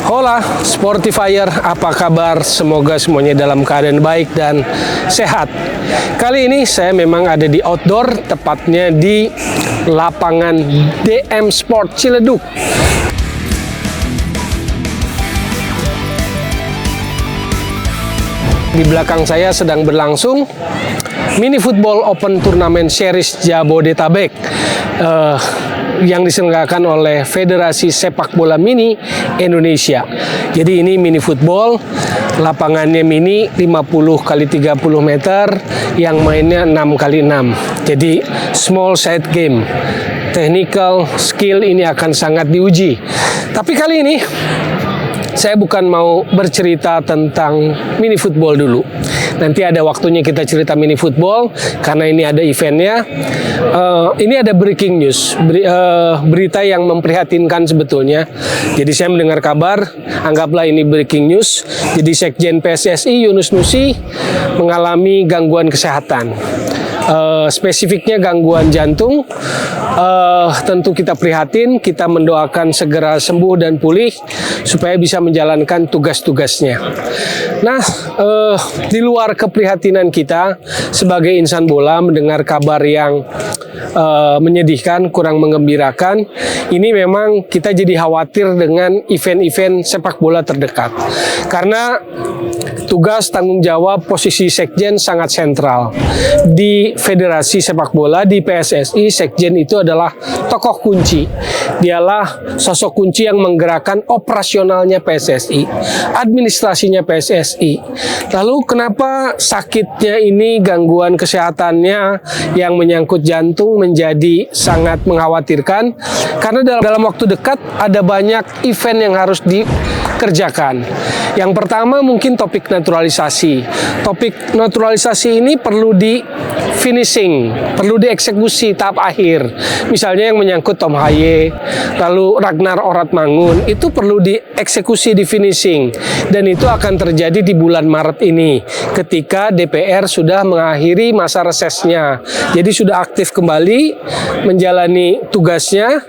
Hola Sportifier, apa kabar? Semoga semuanya dalam keadaan baik dan sehat. Kali ini saya memang ada di outdoor, tepatnya di lapangan DM Sport Ciledug. Di belakang saya sedang berlangsung Mini Football Open Turnamen Series Jabodetabek yang diselenggarakan oleh Federasi Sepak Bola Mini Indonesia. Jadi ini mini football, lapangannya mini 50 x 30 meter, yang mainnya 6 x 6. Jadi small side game. Technical skill ini akan sangat diuji. Tapi kali ini saya bukan mau bercerita tentang mini football dulu. Nanti ada waktunya kita cerita mini football, karena ini ada eventnya. Ini ada breaking news, berita yang memprihatinkan sebetulnya. Jadi saya mendengar kabar, anggaplah ini breaking news. Jadi Sekjen PSSI Yunus Nusi mengalami gangguan kesehatan. Spesifiknya gangguan jantung. Tentu kita prihatin, kita mendoakan segera sembuh dan pulih supaya bisa menjalankan tugas-tugasnya. Nah, di luar keprihatinan kita sebagai insan bola mendengar kabar yang menyedihkan, kurang menggembirakan, ini memang kita jadi khawatir dengan event-event sepak bola terdekat. Karena tugas, tanggung jawab, posisi Sekjen sangat sentral. Di Federasi Sepak Bola, di PSSI, Sekjen itu adalah tokoh kunci. Dialah sosok kunci yang menggerakkan operasionalnya PSSI, administrasinya PSSI. Lalu kenapa sakitnya ini, gangguan kesehatannya yang menyangkut jantung menjadi sangat mengkhawatirkan? Karena dalam waktu dekat ada banyak event yang harus dikerjakan. Yang pertama mungkin topik naturalisasi. Topik naturalisasi ini perlu di finishing, perlu dieksekusi tahap akhir. Misalnya yang menyangkut Tom Haye, lalu Ragnar Oratmangun, itu perlu dieksekusi, di finishing. Dan itu akan terjadi di bulan Maret ini, ketika DPR sudah mengakhiri masa resesnya. Jadi sudah aktif kembali menjalani tugasnya,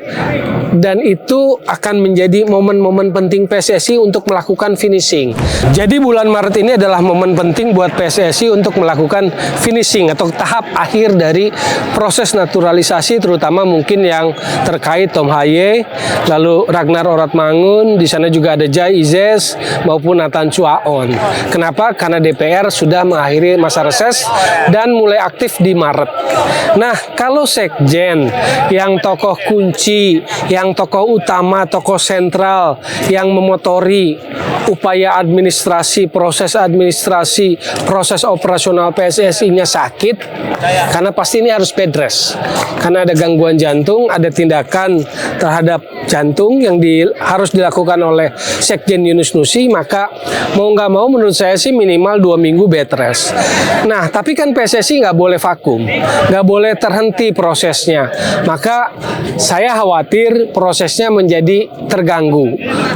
dan itu akan menjadi momen-momen penting PSSI untuk melakukan finishing. Jadi bulan Maret ini adalah momen penting buat PSSI untuk melakukan finishing atau tahap akhir dari proses naturalisasi, terutama mungkin yang terkait Tom Haye, lalu Ragnar Oratmangun, di sana juga ada Jai Izes maupun Nathan Chuaon. Kenapa? Karena DPR sudah mengakhiri masa reses dan mulai aktif di Maret. Nah, kalau Sekjen yang tokoh kunci, yang tokoh utama, tokoh sentral, yang memotori upaya administrasi, proses operasional PSSI-nya sakit, karena pasti ini harus bed rest. Karena ada gangguan jantung, ada tindakan terhadap jantung yang harus dilakukan oleh Sekjen Yunus Nusi, maka mau nggak mau menurut saya sih minimal 2 minggu bed rest. Nah, tapi kan PSSI nggak boleh vakum, nggak boleh terhenti prosesnya. Maka saya khawatir prosesnya menjadi terganggu.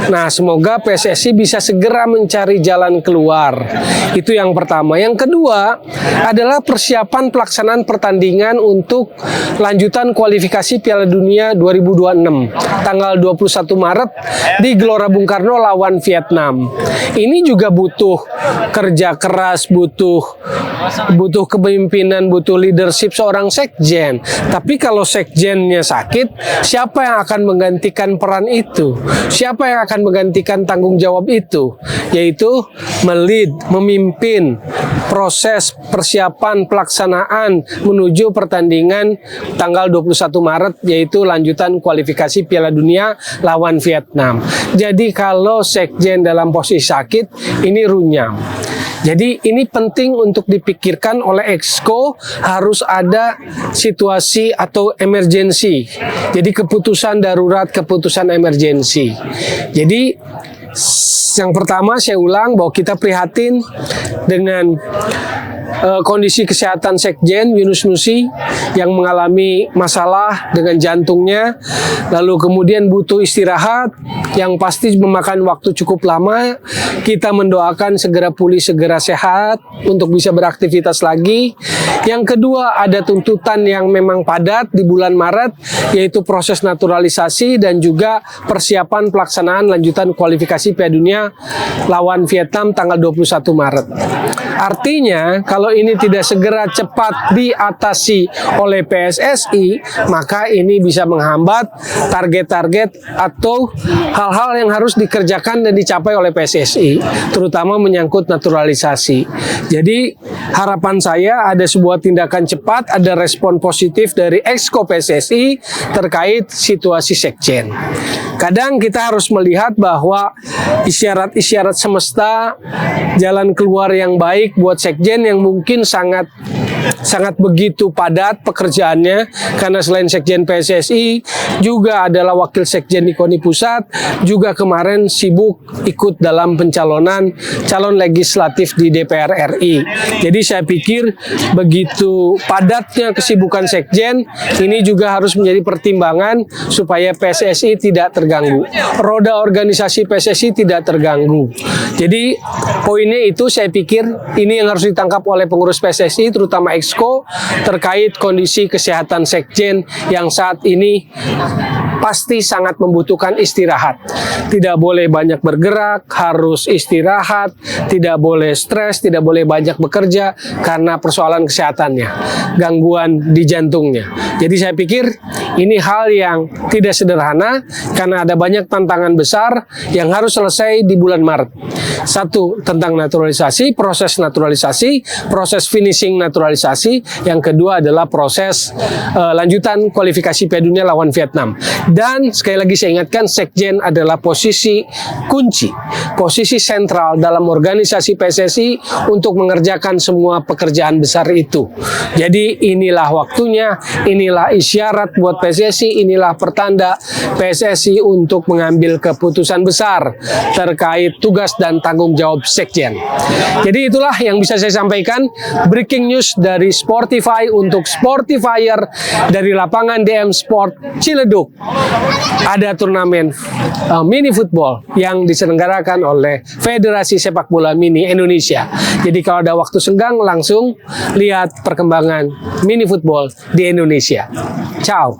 Nah, semoga PSSI bisa segera mencari jalan keluar. Itu yang pertama. Yang kedua adalah persiapan pelaksanaan pertandingan untuk lanjutan kualifikasi Piala Dunia 2026 tanggal 21 Maret di Gelora Bung Karno lawan Vietnam. Ini juga butuh kerja keras, butuh kepemimpinan, butuh leadership seorang sekjen. Tapi kalau sekjennya sakit, siapa yang akan menggantikan peran itu? Siapa yang akan menggantikan tanggung jawab itu? Yaitu memimpin proses persiapan pelaksanaan menuju pertandingan tanggal 21 Maret, yaitu lanjutan kualifikasi Piala Dunia lawan Vietnam. Jadi kalau sekjen dalam posisi sakit, ini runyam. Jadi ini penting untuk dipikirkan oleh Exco, harus ada situasi atau emergensi. Jadi keputusan darurat, keputusan emergensi. Jadi yang pertama saya ulang bahwa kita prihatin dengan kondisi kesehatan Sekjen Yunus Nusi yang mengalami masalah dengan jantungnya, lalu kemudian butuh istirahat yang pasti memakan waktu cukup lama. Kita mendoakan segera pulih, segera sehat untuk bisa beraktivitas lagi. Yang kedua, ada tuntutan yang memang padat di bulan Maret, yaitu proses naturalisasi dan juga persiapan pelaksanaan lanjutan kualifikasi kualifikasi Piala Dunia lawan Vietnam tanggal 21 Maret. Artinya, kalau ini tidak segera cepat diatasi oleh PSSI, maka ini bisa menghambat target-target atau hal-hal yang harus dikerjakan dan dicapai oleh PSSI, terutama menyangkut naturalisasi. Jadi, harapan saya ada sebuah tindakan cepat, ada respon positif dari Exco PSSI terkait situasi sekjen. Kadang kita harus melihat bahwa isyarat-isyarat semesta, jalan keluar yang baik buat sekjen yang mungkin sangat begitu padat pekerjaannya, karena selain sekjen PSSI juga adalah wakil sekjen di KONI Pusat, juga kemarin sibuk ikut dalam pencalonan calon legislatif di DPR RI. Jadi saya pikir begitu padatnya kesibukan sekjen, ini juga harus menjadi pertimbangan supaya PSSI tidak terganggu, roda organisasi PSSI tidak terganggu. Jadi poinnya itu, saya pikir ini yang harus ditangkap oleh pengurus PSSI, terutama Exco, terkait kondisi kesehatan sekjen yang saat ini pasti sangat membutuhkan istirahat. Tidak boleh banyak bergerak, harus istirahat, tidak boleh stres, tidak boleh banyak bekerja karena persoalan kesehatannya, gangguan di jantungnya. Jadi saya pikir ini hal yang tidak sederhana karena ada banyak tantangan besar yang harus selesai di bulan Maret. Satu, tentang naturalisasi, proses finishing naturalisasi. Yang kedua adalah proses lanjutan kualifikasi Piala Dunia lawan Vietnam. Dan sekali lagi saya ingatkan, sekjen adalah posisi kunci, posisi sentral dalam organisasi PSSI untuk mengerjakan semua pekerjaan besar itu. Jadi inilah waktunya, inilah isyarat buat PSSI, inilah pertanda PSSI untuk mengambil keputusan besar terkait tugas dan tanggung jawab sekjen. Jadi itulah yang bisa saya sampaikan, breaking news dari Sportify untuk Sportifier dari lapangan DM Sport Ciledug. Ada turnamen mini football yang diselenggarakan oleh Federasi Sepak Bola Mini Indonesia. Jadi kalau ada waktu senggang, langsung lihat perkembangan mini football di Indonesia. Ciao.